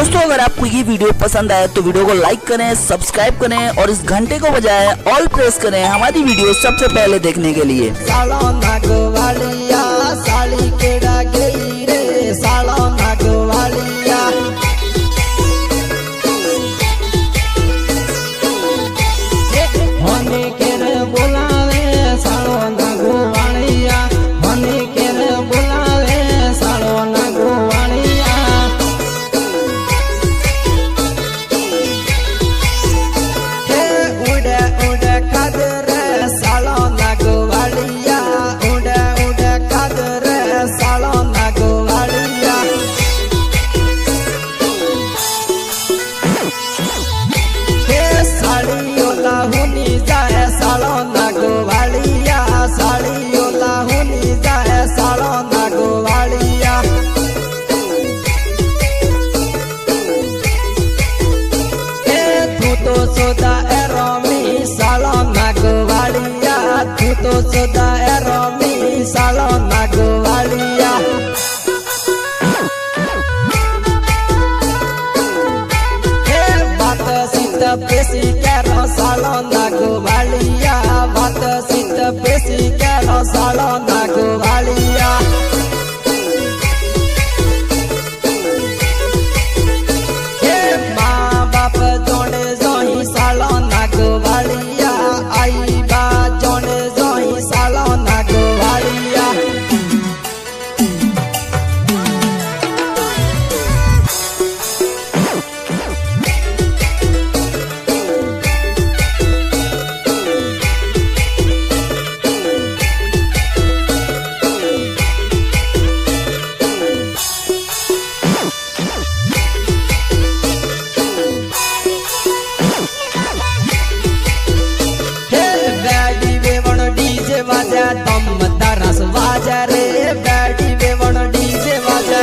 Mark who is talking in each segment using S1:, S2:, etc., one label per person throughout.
S1: दोस्तों अगर आपको ये वीडियो पसंद आए तो वीडियो को लाइक करें, सब्सक्राइब करें और इस घंटे को बजाय ऑल प्रेस करें हमारी वीडियो सबसे पहले देखने के लिए।
S2: तो सोदा एरोमी सालो नागवालिया हे बात सीत पेशी केरो सालो नागवालिया बात सीत पेशी केरो सालो नागवालिया हे माँ बाप जोड़े जोही सालो नागवालिया आई बा जोड़े दम दरस बाजा रे बैठी बेवन डीजे बाजा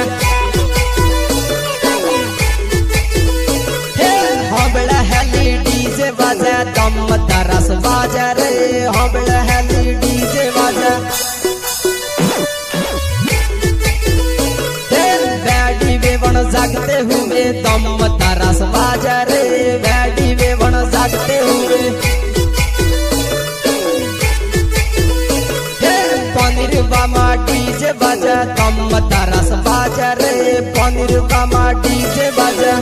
S2: हे हबड़ा हेली डीजे बाजा दम दरस बाजा रे हबड़ा हेली डीजे बाजा हे बैठी बेवन जागते हुए दम दरस बाजा रे बैठी बेवन जागते हुए पनीर बामा डीजे बाजा दम दरस बाजा रे पनीर बामा डीजे बाजा।